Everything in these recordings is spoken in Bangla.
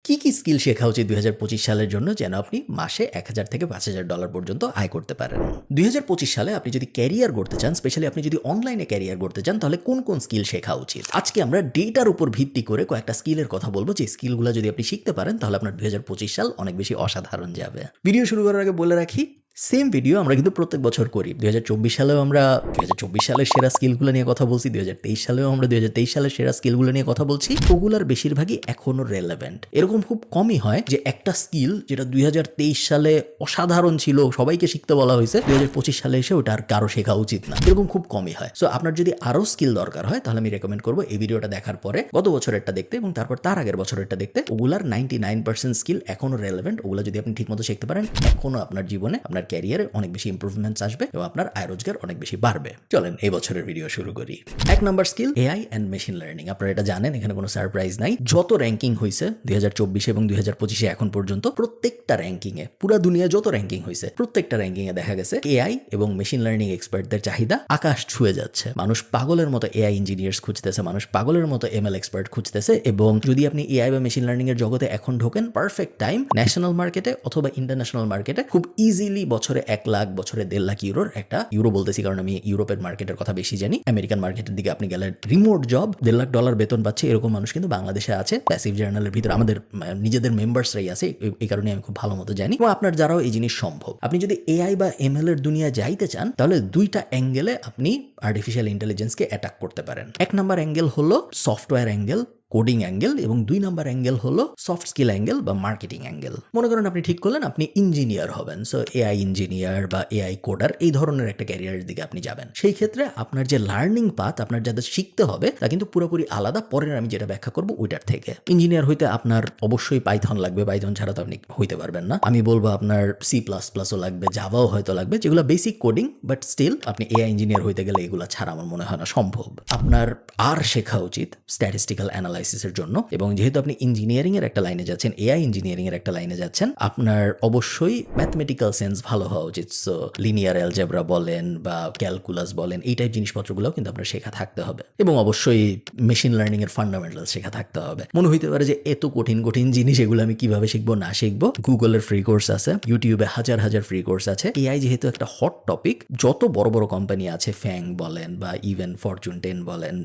কি স্কিল শেখা উচিত 2025 সালের জন্য যেন আপনি মাসে $1000 থেকে $5000 পর্যন্ত আয় করতে পারেন? 2025 সালে আপনি যদি ক্যারিয়ার গড়তে চান, স্পেশালি আপনি যদি অনলাইনে ক্যারিয়ার গড়তে চান, তাহলে কোন স্কিল শেখা উচিত? আজকে আমরা ডেটার উপর ভিত্তি করে কয়েকটা স্কিলের কথা বলবো, যে স্কিলগুলো যদি আপনি শিখতে পারেন তাহলে আপনার 2025 সাল অনেক বেশি অসাধারণ যাবে। ভিডিও শুরু করার আগে বলে রাখি, সেম ভিডিও আমরা কিন্তু প্রত্যেক বছর করি। 2024 সালেও আমরা 2024 সালের সেরা স্কিলগুলো নিয়ে কথা বলছি, 2023 সালেও আমরা 2023 সালের সেরা স্কিলগুলো নিয়ে কথা বলছি। ওগুলার বেশিরভাগই এখনো রেলেভেন্ট। এরকম খুব কমই হয় যে একটা স্কিল যেটা 2023 সালে অসাধারণ ছিল, সবাইকে শিখতে বলা হয়েছে, 2025 সালে এসে ওটা আর কারো শেখা উচিত না। এরকম খুব কমই হয়। সো আপনার যদি আরো স্কিল দরকার হয় তাহলে আমি রেকমেন্ড করবো এই ভিডিওটা দেখার পরে গত বছরেরটা দেখতে এবং তারপর তার আগের বছরেরটা দেখতে। ওগুলার 99% স্কিল এখনো রেলেভেন্ট। ওগুলো যদি আপনি ঠিকমতো শিখতে পারেন, এখনো আপনার জীবনে, আপনার ক্যারিয়ারে অনেক বেশি ইমপ্রুভমেন্টস আসবে এবং আপনার আয় রোজগার অনেক বেশি বাড়বে। চলেন এই বছরের ভিডিও শুরু করি। 1 number skill AI and machine learning. আপনারা এটা জানেন, এখানে কোনো সারপ্রাইজ নাই। যত র্যাঙ্কিং হয়েছে 2024 এবং 2025 এখন পর্যন্ত, প্রত্যেকটা র্যাঙ্কিং এ, পুরো দুনিয়া যত র্যাঙ্কিং হয়েছে প্রত্যেকটা র্যাঙ্কিং এ দেখা গেছে এআই এবং মেশিন লার্নিং এক্সপার্টদের চাহিদা আকাশ ছুঁয়ে যাচ্ছে। মানুষ পাগলের মতো এআই ইঞ্জিনিয়ার্স খুঁজতেছে, মানুষ পাগলের মতো এমএল এক্সপার্ট খুঁজতেছে। এবং যদি আপনি এআই বা মেশিন লার্নিং এর জগতে এখন ঢোকেন, পারফেক্ট টাইম ন্যাশনাল মার্কেটে অথবা ইন্টারন্যাশনাল মার্কেটে খুব ইজিলি বছরে 1 লাখ, বছরে 1.5 লাখ ইউরোর একটা, ইউরো বলতেছি কারণ আমি ইউরোপের মার্কেটের কথা বেশি জানি, আমেরিকান মার্কেটের দিকে আপনি গেলে রিমোট জব $1.5 লাখ বেতন পাচ্ছে, এরকম মানুষ কিন্তু বাংলাদেশে আছে। প্যাসিভ জার্নালের ভিতরে আমাদের নিজেদের মেম্বার্সরাই আছে, এই কারণে আমি খুব ভালো মতো জানি। এবং আপনার দ্বারাও এই জিনিস সম্ভব। আপনি যদি এআই বা এমএল এর দুনিয়া যাইতে চান তাহলে দুইটা অ্যাঙ্গেলে আপনি আর্টিফিশিয়াল ইন্টেলিজেন্সকে অ্যাটাক করতে পারেন। 1 নাম্বার অ্যাঙ্গেল হলো সফটওয়্যার অ্যাঙ্গেল, কোডিং অ্যাঙ্গেল, এবং 2 নাম্বার অ্যাঙ্গেল হলো সফট স্কিল অ্যাঙ্গেল বা মার্কেটিং অ্যাঙ্গেল। মনে করেন আপনি ঠিক করলেন আপনি ইঞ্জিনিয়ার হবেন, সো এআই ইঞ্জিনিয়ার বা এআই কোডার, এই ধরনের একটা ক্যারিয়ারের দিকে আপনি যাবেন। সেই ক্ষেত্রে আপনার যে লার্নিং পাথ, আপনার যাদের শিখতে হবে, তা কিন্তু পুরোপুরি আলাদা। পরের আমি যেটা ব্যাখ্যা করবো ওইটার থেকে। ইঞ্জিনিয়ার হইতে আপনার অবশ্যই পাইথন লাগবে, পাইথন ছাড়া তো আপনি হইতে পারবেন না। আমি বলবো আপনার C++ও লাগবে, জাভাও হয়তো লাগবে, যেগুলো বেসিক কোডিং, বাট স্টিল আপনি এআই ইঞ্জিনিয়ার হইতে গেলে এগুলো ছাড়া আমার মনে হয় না সম্ভব। আপনার আর শেখা উচিত স্ট্যাটিস্টিক্যাল অ্যানালাইসিসের জন্য। এবং যেহেতু আপনি ইঞ্জিনিয়ারিং এর একটা লাইনে যাচ্ছেন, এআই ইঞ্জিনিয়ারিং এর একটা লাইনে যাচ্ছেন, আপনার অবশ্যই ম্যাথমেটিক্যাল সেন্স ভালো হওয়া উচিত। সো লিনিয়ার অ্যালজেব্রা বলেন বা ক্যালকুলাস বলেন, এই টাইপ জিনিসপত্রগুলো কিন্তু আপনার শেখা থাকতে হবে। এবং অবশ্যই মেশিন লার্নিং এর ফান্ডামেন্টাল শেখা থাকতে হবে। মনে হইতে পারে যে এত কঠিন জিনিস, এগুলো আমি কিভাবে শিখবো না শিখবো। গুগলের ফ্রি কোর্স আছে, ইউটিউবে হাজার ফ্রি কোর্স আছে। এআই যেহেতু একটা হট টপিক, যত বড় কোম্পানি আছে, ফ্যাং বলেন বা ইভেন ফরচুন 10 বলেন,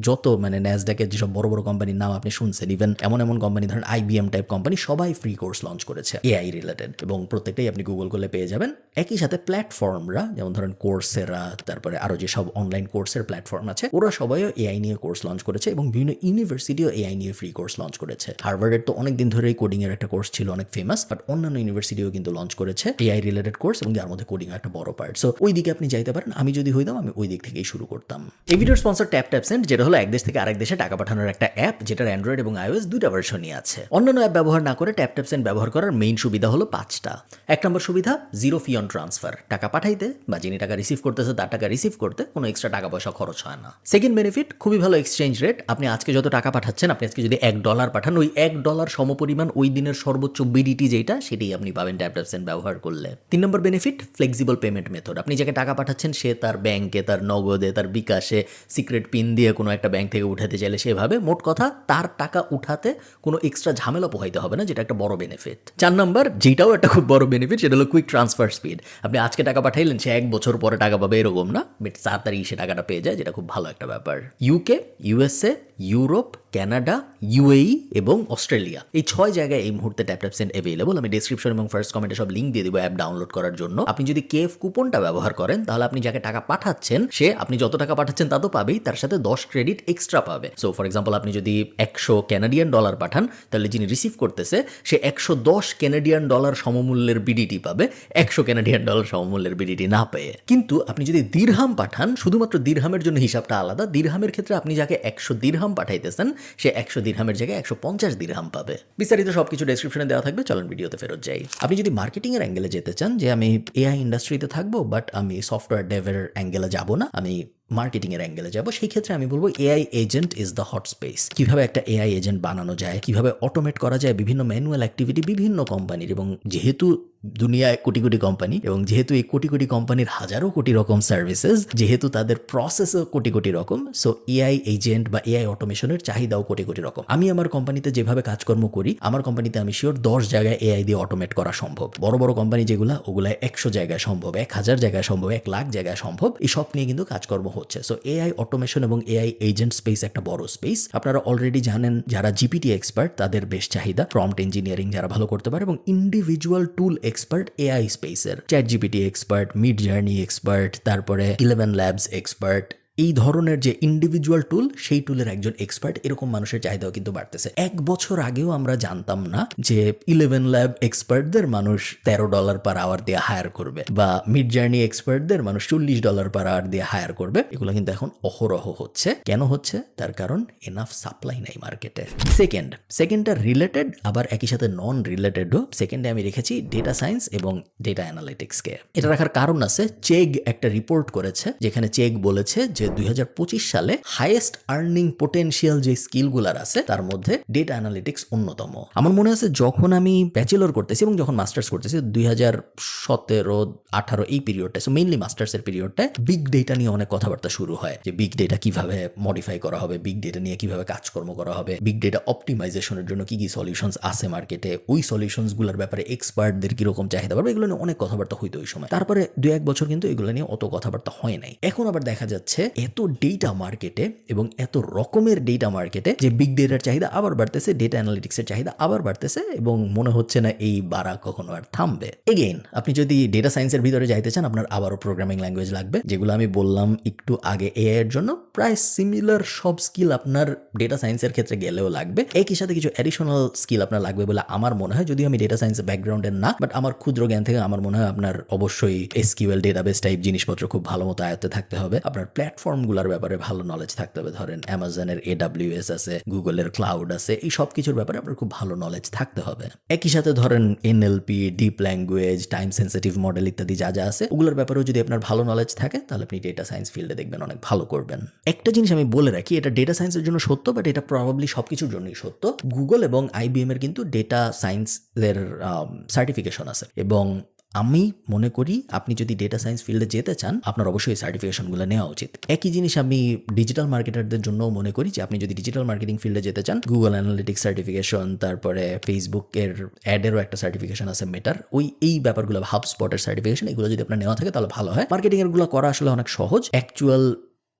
যত ন্যাসডাকের যেসব বড় কোম্পানির নাম আপনি শুনছেন, ইভেন এমন কোম্পানি ধরেন আইবিএম টাইপ কোম্পানি, সবাই ফ্রি কোর্স লঞ্চ করেছে এআই রিলেটেড, এবং প্রত্যেকটাই আপনি গুগল করলে পেয়ে যাবেন। একই সাথে প্ল্যাটফর্মরা, যেমন ধরেন কোর্সেরা, তারপরে আরো যেসব অনলাইন কোর্সের প্ল্যাটফর্ম আছে, ওরা সবাইও এআই নিয়ে কোর্স লঞ্চ করেছে এবং বিভিন্ন ইউনিভার্সিটিও এআই নিয়ে ফ্রি কোর্স লঞ্চ করেছে। হার্ভার্ডের তো অনেকদিন ধরেই কোডিং এর একটা কোর্স ছিল, অনেক ফেমাস, বাট অন্যান্য ইউনিভার্সিটিও কিন্তু লঞ্চ করেছে এআই রিলেটেড কোর্স, এবং যার মধ্যে কোডিং একটা বড় পার্ট। সো ওই দিকে আপনি যাইতে পারেন। আমি যদি হইতাম আমি ওই দিক থেকেই শুরু করতাম। এই ভিডিওর স্পন্সর ট্যাপসেন্ড, যেটা হলো এক দেশ থেকে আরেক দেশে টাকা পাঠানোর একটা অ্যাপ, যেটার অ্যান্ড্রয়েড এবং আইওএস দুইটা ভার্সনই আছে। অন্যান্য অ্যাপ ব্যবহার না করে ট্যাপসেন্ড ব্যবহার করার মেইন সুবিধা হলো 5টা। 1 নম্বর সুবিধা, জিরো ফি অন ট্রান্সফার। টাকা পাঠাইতে বা যিনি টাকা রিসিভ করতেছে তার টাকা রিসিভ করতে কোনো এক্সট্রা টাকা পয়সা খরচ হয় না। সেকেন্ড বেনিফিট, খুবই ভালো এক্সচেঞ্জ রেট। আপনি আজকে যত টাকা পাঠাচ্ছেন, আপনি আজকে যদি $1 পাঠান, ওই $1 সমপরিমাণ ওই দিনের সর্বোচ্চ বিডিটি যেটা, সেটাই আপনি পাবেন ট্যাপসেন্ড ব্যবহার করলে। 3 নম্বর বেনিফিট, ফ্লেক্সিবল পেমেন্ট মেথড। আপনি যাকে টাকা পাঠাচ্ছেন সে তার ব্যাংকে, তার নগদে, তার বিকাশে সিক্রেট পিন দিয়ে কোনো একটা ব্যাংক থেকে উঠাতে চাইলে সেভাবে, মোট কথা তার টাকা উঠাতে কোনো এক্সট্রা ঝামেলা পোহাইতে হবে না, যেটা একটা বড় বেনিফিট। 4 নম্বর, যেটাও একটা খুব বড় বেনিফিট, সেটা হলো কুইক ট্রান্সফার স্পিড। আপনি আজকে টাকা পাঠাইলেন, সে 1 বছর পরে টাকা পাবে এরকম না, বাট তাড়াতাড়ি সে টাকাটা পেয়ে যায়, যেটা খুব ভালো একটা ব্যাপার। UK, USA, Europe, Canada, UAE এবং অস্ট্রেলিয়া, এই 6 জায়গায় এই মুহূর্তে ট্যাপসেন্ড অ্যাভেলেবল। আমি ডেসক্রিপশন এবং ফার্স্ট কমেন্টে সব লিঙ্ক দিয়ে দিব অ্যাপ ডাউনলোড করার জন্য। আপনি যদি কেএফ কুপনটা ব্যবহার করেন, তাহলে আপনি যাকে টাকা পাঠাচ্ছেন সে, আপনি যত টাকা পাঠাচ্ছেন তা তো পাবেই, তার সাথে 10 ক্রেডিট এক্সট্রা পাবে। সো ফর এক্সাম্পল, আপনি যদি $100 পাঠান, তাহলে যিনি রিসিভ করতেছে সে $110 সমমূল্যের বিডিটি পাবে, $100 সমমূল্যের বিডিটি না পেয়ে। কিন্তু আপনি যদি দিরহাম পাঠান, শুধুমাত্র দিরহামের জন্য হিসাবটা আলাদা। দিরহামের ক্ষেত্রে আপনি যাকে 100 দিরহাম পাঠাইতেছেন, সে 100 দিরহামের জায়গায় 150 দিরহাম পাবে। বিস্তারিত সবকিছু ডেসক্রিপশনে দেওয়া থাকবে, চলেন ভিডিওতে ফেরত যাই। আপনি যদি মার্কেটিং এর অ্যাঙ্গেলে যেতে চান, যে আমি এআই ইন্ডাস্ট্রিতে থাকবো বাট আমি সফটওয়্যার ডেভের অ্যাঙ্গেলে যাব না, আমি মার্কেটিং এর অ্যাঙ্গেলে যাব, সেই ক্ষেত্রে আমি বলবো AI agent is the hot space. কিভাবে একটা এআই এজেন্ট বানানো যায়, কিভাবে অটোমেট করা যায় বিভিন্ন ম্যানুয়াল অ্যাক্টিভিটি বিভিন্ন কোম্পানির, এবং যেহেতু দুনিয়ায় কোটি কোটি কোম্পানি, এবং যেহেতু এই কোটি কোটি কোম্পানির হাজারো কোটি রকম সার্ভিসেস, যেহেতু তাদের প্রসেসও কোটি কোটি রকম, সো এআই এজেন্ট বা এআই অটোমেশনের চাহিদাও কোটি কোটি রকম। আমি আমার কোম্পানিতে যেভাবে কাজকর্ম করি, আমার কোম্পানিতে আমি শিওর 10 জায়গায় এআই দিয়ে অটোমেট করা সম্ভব। বড় বড় কোম্পানি যেগুলো, ওগুলা 100 জায়গায় সম্ভব, 1000 জায়গায় সম্ভব, 1 লাখ জায়গায় সম্ভব। এই সব নিয়ে কিন্তু কাজকর্ম হচ্ছে। সো এআই অটোমেশন এবং এআই এজেন্ট স্পেস একটা বড় স্পেস। আপনারা অলরেডি জানেন যারা জিপিটি এক্সপার্ট তাদের বেশ চাহিদা, প্রম্পট ইঞ্জিনিয়ারিং যারা ভালো করতে পারে, এবং ইন্ডিভিজুয়াল টুল এক্সপার্ট এআই স্পেসের, chat GPT expert, mid journey expert, তারপরে 11 ল্যাবস এক্সপার্ট, এই ধরনের যে ইন্ডিভিজুয়াল টুল, সেই টুলের একজন এক্সপার্ট, এরকম মানুষের চাহিদাও কিন্তু বাড়তেছে। 1 বছর আগেও আমরা জানতাম না যে 11 ল্যাব এক্সপার্টদের মানুষ $13 পার আওয়ার দিয়ে হায়ার করবে, বা মিড জার্নি এক্সপার্টদের মানুষ $40 পার আওয়ার দিয়ে হায়ার করবে। এগুলো কিন্তু এখন অহরহ হচ্ছে। কেন হচ্ছে? তার কারণ এনাফ সাপ্লাই নাই মার্কেটে। সেকেন্ডটা রিলেটেড, আবার একই সাথে নন রিলেটেডও। সেকেন্ডে আমি রেখেছি ডেটা সায়েন্স এবং ডেটা অ্যানালিটিক্সকে। এটা রাখার কারণ আছে, চেগ একটা রিপোর্ট করেছে, যেখানে চেগ বলেছে যে 2025 সালে হাইয়েস্ট আর্নিং পোটেনশিয়াল যে স্কিলগুলার আছে তার মধ্যে ডেটা অ্যানালিটিক্স অন্যতম। আমার মনে আছে যখন আমি ব্যাচেলর করতেছি এবং যখন মাস্টার্স করতেছি 2017-18 এই পিরিয়ডটা, সো মেইনলি মাস্টার্সের পিরিয়ডটায় বিগ ডেটা নিয়ে অনেক কথাবার্তা শুরু হয়, যে বিগ ডেটা কিভাবে মডিফাই করা হবে, বিগ ডেটা নিয়ে কিভাবে কাজকর্ম করা হবে, বিগ ডেটা অপটিমাইজেশনের জন্য কি কি সলিউশনস আছে মার্কেটে, ওই সলিউশনস গুলোর ব্যাপারে এক্সপার্টদের কিরকম চাহিদা পাবে, এগুলো নিয়ে অনেক কথাবার্তা হইতো ওই সময়। তারপরে 2-1 বছর কিন্তু এগুলো নিয়ে অত কথাবার্তা হয় নাই। এখন আবার দেখা যাচ্ছে এত ডেটা মার্কেটে এবং এত রকমের ডেটা মার্কেটে যে বিগ ডেটার চাহিদা আবার বাড়তেছে, ডেটা অ্যানালিটিক্সের চাহিদা আবার বাড়তেছে, এবং মনে হচ্ছে না এই বাড়া কখনো আর থামবে। এগেইন আপনি যদি ডেটা সায়েন্সের ভিতরে যাইতে চান, আপনার আবারও প্রোগ্রামিং ল্যাঙ্গুয়েজ লাগবে, যেগুলো আমি বললাম একটু আগে এআই এর জন্য। প্রায় সিমিলার সব স্কিল আপনার ডেটা সায়েন্সের ক্ষেত্রে গেলেও লাগবে। একই সাথে কিছু অ্যাডিশনাল স্কিল আপনার লাগবে বলে আমার মনে হয়, যদিও আমি ডেটা সায়েন্স ব্যাকগ্রাউন্ডের না, বাট আমার ক্ষুদ্র জ্ঞান থেকে আমার মনে হয় আপনার অবশ্যই এসকিউএল ডেটাবেস টাইপ জিনিসপত্র খুব ভালো মতো আয়ত্তে থাকতে হবে। আপনার প্ল্যাটফর্মগুলোর ব্যাপারে ভালো নলেজ থাকতে হবে। ধরেন অ্যামাজনের AWS আছে, গুগলের ক্লাউড আছে, এই সব কিছুর ব্যাপারে আপনার খুব ভালো নলেজ থাকতে হবে। একই সাথে ধরেন NLP, deep language, time sensitive model ইত্যাদি যা যা আছে, ওগুলোর ব্যাপারেও যদি আপনার ভালো নলেজ থাকে, তাহলে আপনি ডেটা সায়েন্স ফিল্ডে দেখবেন অনেক ভালো করবেন। একটা জিনিস আমি বলে রাখি, এটা ডেটা সায়েন্সের জন্য সত্য, বাট এটা প্রবাবলি সবকিছুর জন্যই সত্য। গুগল এবং IBM এর কিন্তু ডেটা সায়েন্সের সার্টিফিকেশন আছে, এবং আমি মনে করি আপনি যদি ডেটা সায়েন্স ফিল্ডে যেতে চান, আপনার অবশ্যই এই সার্টিফিকেশনগুলো নেওয়া উচিত। একই জিনিস আমি ডিজিটাল মার্কেটারদের জন্য মনে করি, যে আপনি যদি ডিজিটাল মার্কেটিং ফিল্ডে যেতে চান, গুগল অ্যানালিটিক্স সার্টিফিকেশন, তারপরে ফেসবুকের অ্যাডেরও একটা সার্টিফিকেশন আছে, মেটার, এই ব্যাপারগুলো, হাবস্পটের সার্টিফিকেশন, এগুলো যদি আপনার নেওয়া থাকে তাহলে ভালো হয়। মার্কেটিং এরগুলো করা আসলে অনেক সহজ। অ্যাকচুয়াল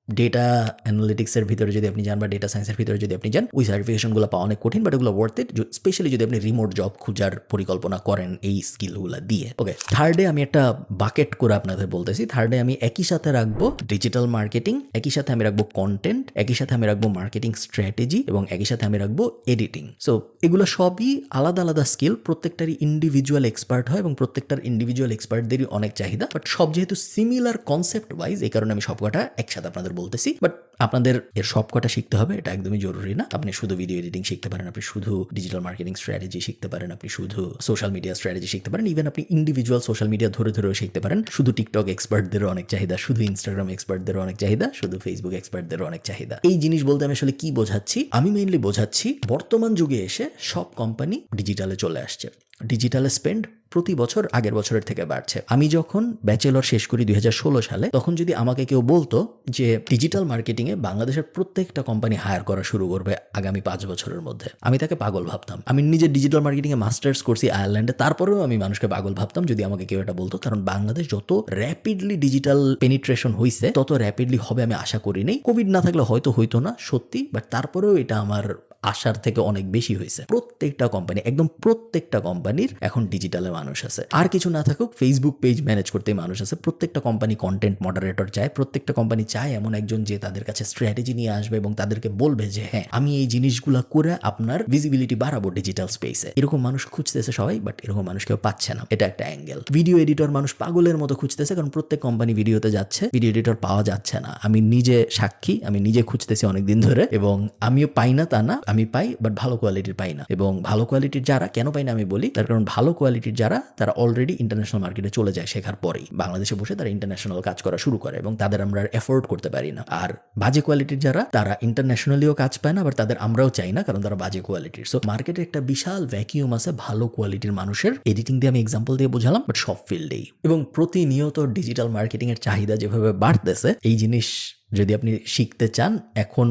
ডেটা অ্যানালিটিক্সের ভিতরে যদি আপনি যান, বা ডেটা সায়েন্সের ভিতরে যদি আপনি যান, ওই সার্টিফিকেশনগুলো পাওয়া অনেক কঠিন, বাট এগুলো ওয়ার্থ ইট, স্পেশালি যদি আপনি রিমোট জব খোঁজার পরিকল্পনা করেন এই স্কিলগুলো দিয়ে। ওকে, থার্ডে আমি একটা বাকেট করে আপনাদের বলতেছি। থার্ডে আমি একই সাথে রাখবো ডিজিটাল মার্কেটিং, একই সাথে আমি রাখবো কন্টেন্ট, একই সাথে আমি রাখবো মার্কেটিং স্ট্র্যাটেজি, এবং একই সাথে আমি রাখবো এডিটিং। সো এগুলো সবই আলাদা আলাদা স্কিল, প্রত্যেকটারই ইন্ডিভিজুয়াল এক্সপার্ট হয়, এবং প্রত্যেকটার ইন্ডিভিজুয়াল এক্সপার্টদেরই অনেক চাহিদা, বাট সব যেহেতু সিমিলার কনসেপ্ট ওয়াইজ, এই কারণে আমি সবকটা একসাথে আপনাদের বলতেছি। বাট আপনাদের এর সবকটা শিখতে হবে, এটা একদমই জরুরি না। আপনি শুধু ভিডিও এডিটিং শিখতে পারেন, আপনি শুধু ডিজিটাল মার্কেটিং স্ট্র্যাটেজি শিখতে পারেন, আপনি শুধু সোশ্যাল মিডিয়া স্ট্র্যাটেজি শিখতে পারেন, ইভেন আপনি ইন্ডিভিজুয়াল সোশ্যাল মিডিয়া ধরে ধরেও শিখতে পারেন। শুধু টিকটক এক্সপার্টদেরও অনেক চাহিদা, শুধু ইনস্টাগ্রাম এক্সপার্টদেরও অনেক চাহিদা, শুধু ফেসবুক এক্সপার্টদেরও অনেক চাহিদা। এই জিনিস বলতে আমি আসলে কি বোঝাচ্ছি? আমি মেইনলি বোঝাচ্ছি বর্তমান যুগে এসে সব কোম্পানি ডিজিটালে চলে আসছে। ডিজিটালে স্পেন্ড প্রতি বছর আগের বছরের থেকে বাড়ছে। আমি যখন ব্যাচেলর শেষ করি 2016 সালে, তখন যদি আমাকে কেউ বলতো যে ডিজিটাল মার্কেটিংয়ে বাংলাদেশের প্রত্যেকটা কোম্পানি হায়ার করা শুরু করবে আগামী 5 বছরের মধ্যে, আমি তাকে পাগল ভাবতাম। আমি নিজে ডিজিটাল মার্কেটিংয়ে মাস্টার্স করছি আয়ারল্যান্ডে, তারপরেও আমি মানুষকে পাগল ভাবতাম যদি আমাকে কেউ এটা বলতো, কারণ বাংলাদেশ যত র্যাপিডলি ডিজিটাল পেনিট্রেশন হয়েছে, তত র্যাপিডলি হবে আমি আশা করি নেই। কোভিড না থাকলে হয়তো হইতো না, সত্যি, বাট তারপরেও এটা আমার আশার থেকে অনেক বেশি হয়েছে। প্রত্যেকটা কোম্পানি, একদম প্রত্যেকটা কোম্পানির এখন ডিজিটালে মানুষ আছে। আর কিছু না থাকুক, ফেসবুক পেজ ম্যানেজ করতে মানুষ আছে। প্রত্যেকটা কোম্পানি কন্টেন্ট মডারেটর চায়, প্রত্যেকটা কোম্পানি চায় এমন একজন যে তাদের কাছে স্ট্র্যাটেজি নিয়ে আসবে এবং তাদেরকে বলবে যে হ্যাঁ, আমি এই জিনিসগুলো করে আপনার ভিজিবিলিটি বাড়াবো ডিজিটাল স্পেসে। এরকম মানুষ খুঁজতেছে সবাই, বাট এরকম মানুষ কেউ পাচ্ছে না। এটা একটা অ্যাঙ্গেল। ভিডিও এডিটর মানুষ পাগলের মতো খুঁজতেছে, কারণ প্রত্যেক কোম্পানি ভিডিওতে যাচ্ছে, ভিডিও এডিটর পাওয়া যাচ্ছে না। আমি নিজে সাক্ষী, আমি নিজে খুঁজতেছি অনেকদিন ধরে, এবং আমিও পাই না তা না, আমি পাই, বাট ভালো কোয়ালিটির পাই না। এবং ভালো কোয়ালিটির যারা কেন পাই না আমি বলি, তার কারণ ভালো কোয়ালিটির যারা তারা অলরেডি ইন্টারন্যাশনাল মার্কেটে চলে যায় শেখার পরেই, বাংলাদেশে বসে তারা ইন্টারন্যাশনাল কাজ করা শুরু করে এবং তাদের আমরা এফোর্ড করতে পারি না। আর বাজে কোয়ালিটির যারা তারা ইন্টারন্যাশনালিও কাজ পায় না, আবার তাদের আমরাও চাই না, কারণ তারা বাজে কোয়ালিটির। সো মার্কেটে একটা বিশাল ভ্যাকিউম আছে ভালো কোয়ালিটির মানুষের। এডিটিং দিয়ে আমি এক্সাম্পল দিয়ে বোঝালাম, বাট সব ফিল্ডেই। এবং প্রতিনিয়ত ডিজিটাল মার্কেটিং এর চাহিদা যেভাবে বাড়তেছে, এই জিনিস যদি আপনি শিখতে চান এখন,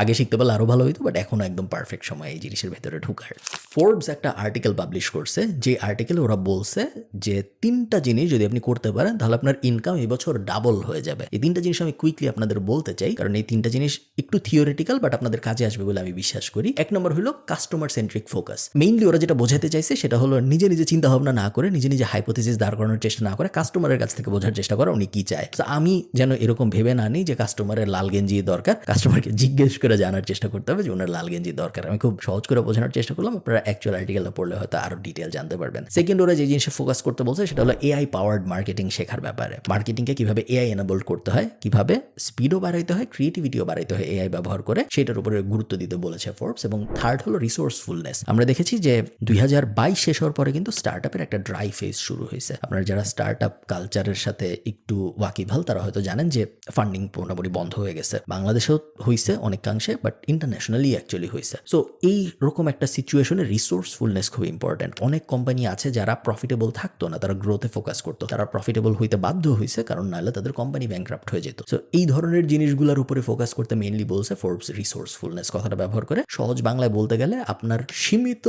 আগে শিখতে পারলে আরো ভালো হইতো, বাট এখনো একদম পারফেক্ট সময় এই জিনিসের ভেতরে ঢুকার। ফোর্বস একটা আর্টিকেল পাবলিশ করছে, যে আর্টিকেলে ওরা বলছে যে 3টা জিনিস যদি আপনি করতে পারেন তাহলে আপনার ইনকাম এই বছর ডাবল হয়ে যাবে। এই 3টা জিনিস আমি কুইকলি আপনাদের বলতে চাই, কারণ এই 3টা জিনিস একটু থিওরিটিক্যাল, বাট আপনাদের কাজে আসবে বলে আমি বিশ্বাস করি। 1 নম্বর হলো কাস্টমার সেন্ট্রিক ফোকাস। মেইনলি ওরা যেটা বোঝাতে চাইছে সেটা হলো নিজে নিজে চিন্তা ভাবনা না করে, নিজে নিজে হাইপোথিসিস দাঁড় করানোর চেষ্টা না করে, কাস্টমারের কাছ থেকে বোঝার চেষ্টা করা উনি কি চায়। আমি যেন এরকম ভেবে না নিই যে কাস্টমারের লাল গেঞ্জি দরকার, কাস্টমারকে জিজ্ঞেস করে জানার চেষ্টা করতে হবে যে ওনার লাল গেঞ্জি দরকার। আমি খুব সহজ করে বোঝানোর চেষ্টা করলাম, আপনারা অ্যাকচুয়াল আর্টিকেলটা পড়লে হয়তো আরো ডিটেল জানতে পারবেন। সেকেন্ড, ওরা যে জিনিসে ফোকাস করতে বলছে সেটা হলো এআই পাওয়ার্ড মার্কেটিং শেখার ব্যাপারে। মার্কেটিংকে কিভাবে এআই এনাবল করতে হয়, কিভাবে স্পিডও বাড়াইতে হয়, ক্রিয়েটিভিটিও বাড়াইতে হয় এআই ব্যবহার করে, সেটার উপরে গুরুত্ব দিতে বলেছে ফোর্বস। এবং থার্ড হলো রিসোর্সফুলনেস। আমরা দেখেছি যে 2022 শেষ হওয়ার পরে কিন্তু স্টার্টআপের একটা ড্রাই ফেজ শুরু হয়েছে। আপনারা যারা স্টার্টআপ কালচারের সাথে একটু ওয়াকিবহাল তারা হয়তো জানেন যে ফান্ডিং মোটামুটি বন্ধ হয়ে গেছে। বাংলাদেশেও হয়েছে অনেকাংশে, বাট ইন্টারন্যাশনালি অ্যাকচুয়ালি হয়েছে। সো এই রকম একটা সিচুয়েশনে রিসোর্সফুলনেস খুব ইম্পর্টেন্ট। অনেক কোম্পানি আছে যারা প্রফিটেবল থাকতো না, তারা গ্রোথে ফোকাস করতো, তারা প্রফিটেবল হইতে বাধ্য হয়েছে, কারণ নাহলে তাদের কোম্পানি ব্যাংক্রাপ্ট হয়ে যেত। সো এই ধরনের জিনিসগুলোর উপরে ফোকাস করতে মেইনলি বলছে ফোর্বস রিসোর্সফুলনেস কথাটা ব্যবহার করে। সহজ বাংলায় বলতে গেলে আপনার সীমিত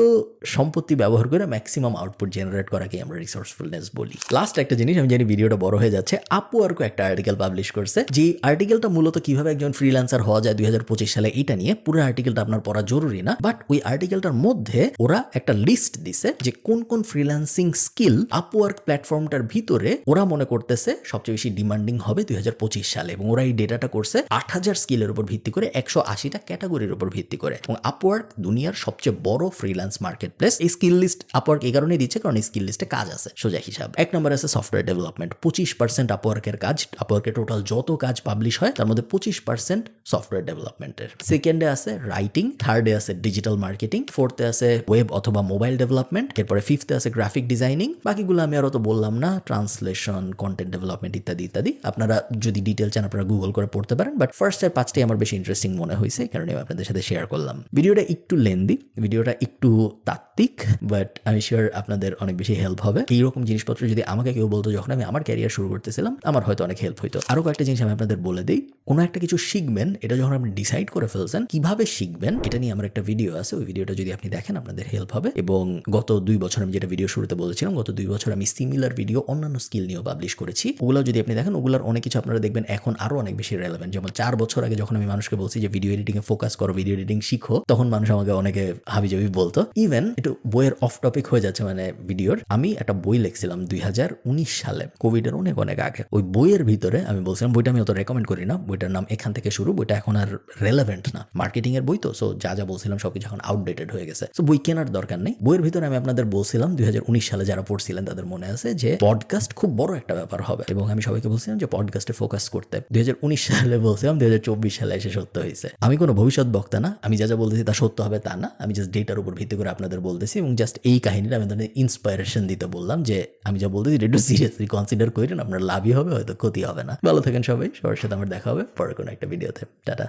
সম্পত্তি ব্যবহার করে ম্যাক্সিমাম আউটপুট জেনারেট করাকে আমরা রিসোর্সফুলনেস বলি। লাস্ট একটা জিনিস, আমি জানি ভিডিওটা বড় হয়ে যাচ্ছে, আপওয়ার্কও একটা আর্টিকেল পাবলিশ করছে। যে আর্টিকেলটা মূলত কিভাবে একজন ফ্রিল্যান্সার হওয়া যায় 2025 সালে, এটা নিয়ে পুরো আর্টিকেলটা আপনার পড়া জরুরি না, বাট ওই আর্টিকেলটার মধ্যে ওরা একটা লিস্ট দিছে যে কোন কোন ফ্রিল্যান্সিং স্কিল আপওয়ার্ক প্ল্যাটফর্মটার ভিতরে ওরা মনে করতেছে সবচেয়ে বেশি ডিমান্ডিং হবে 2025 সালে। এবং ওরা এই ডেটাটা করছে 8000 স্কিলের উপর ভিত্তি করে, 180টা ক্যাটাগরির উপর ভিত্তি করে। এবং আপওয়ার্ক দুনিয়ার সবচেয়ে বড় ফ্রিল্যান্স মার্কেট প্লেস। এই স্কিল লিস্ট আপওয়ার্ক এই কারণে দিচ্ছে কারণ এই স্কিল লিস্টে কাজ আছে। সোজা হিসাব 1 নম্বর আছে সফটওয়্যার ডেভেলপমেন্ট, 25% আপওয়ার্কের কাজ। আপওয়ার্কের টোটাল যত কাজ পাবলিশ হয় তার মধ্যে 25% সফটওয়্যার ডেভেলপমেন্টের। সেকেন্ডে আছে রাইটিং, থার্ডে আছে ডিজিটাল মার্কেটিং, ফোর্থে আছে ওয়েব অথবা মোবাইল ডেভেলপমেন্ট, এরপরে ফিফথে আছে গ্রাফিক ডিজাইনিং। বাকিগুলো আমি আরো তো বললাম না, ট্রান্সলেশন, কন্টেন্ট ডেভেলপমেন্ট ইত্যাদি ইত্যাদি। আপনারা যদি ডিটেল চান আপনারা গুগল করে পড়তে পারেন, বাট ফার্স্টের 5টাই আমার বেশি ইন্টারেস্টিং মনে হয়েছে, কারণে আমি আপনাদের সাথে শেয়ার করলাম। ভিডিওটা একটু লেন্দি, ভিডিওটা একটু তাত্ত্বিক, বাট আমি শিওর আপনাদের অনেক বেশি হেল্প হবে। এইরকম জিনিসপত্র যদি আমাকে কেউ বলতো যখন আমি আমার ক্যারিয়ার শুরু করতেছিলাম, আমার হয়তো অনেক হেল্প হইতো। আরো কয়েকটা জিনিস আমি আপনাদের বলে দিই। কোনো একটা কিছু শিখবেন, এটা যখন আপনি ডিসাইড করে ফেলছেন কিভাবে শিখবেন, এটা নিয়ে আমার একটা ভিডিও আছে। ওই ভিডিওটা যদি আপনি দেখেন আপনাদের হেল্প হবে। এবং গত 2 বছর আমি যেটা ভিডিও শুরুতে বলেছিলাম, গত 2 বছর আমি সিমিলার ভিডিও অন্যান্য স্কিল নিয়েও পাবলিশ করেছি। ওগুলো যদি আপনি দেখেন, ওগুলোর অনেক কিছু আপনারা দেখবেন এখন আরো অনেক বেশি রেলেভেন্ট। যেমন 4 বছর আগে যখন আমি মানুষকে বলছি যে ভিডিও এডিটিং এ ফোকাস করো, ভিডিও এডিটিং শিখো, তখন মানুষ আমাকে অনেকে হাবিজাবি বলতো। ইভেন একটু বইয়ের অফ টপিক হয়ে যাচ্ছে, মানে ভিডিওর, আমি একটা বই লিখছিলাম 2019 সালে, কোভিডের অনেক অনেক আগে। ওই বইয়ের ভিতরে আমি বলছিলাম, বইটা আমি অত রেকমেন্ড করি না, বইটার নাম এখান থেকে শুরু। বইটা এখন আর রেলেভেন্ট না, মার্কেটিং এর বই তো। সো যা যা বলছিলাম সবকিছু এখন আউটডেটেড হয়ে গেছে। সো বই কেনার দরকার নেই। বইয়ের ভিতরে আমি আপনাদের বলছিলাম 2019 সালে যারা পড়ছিলেন তাদের মনে আছে যে পডকাস্ট খুব বড় একটা ব্যাপার হবে, এবং আমি সবাইকে বলছিলাম যে পডকাস্টে ফোকাস করতে। 2019 সালে বলছিলাম, 2024 সালে এসে সত্য হয়েছে। আমি কোনো ভবিষ্যৎ বক্তা না, আমি যা যা বলতেছি তা সত্য হবে তা না, আমি জাস্ট ডেটার উপর ভিত্তি করে আপনাদের বলতেছি। এবং জাস্ট এই কাহিনীটা আমি তাদের ইন্সপায়ারেশন দিতে বললাম যে আমি যা বলতেছি একটু সিরিয়াসলি কনসিডার করেন, আপনার লাভই হবে, হয়তো ক্ষতি হবে না। ভালো থাকেন সবাই, সবার সাথে আমার দেখা হবে পরে কোনো একটা ভিডিওতে। টাটা।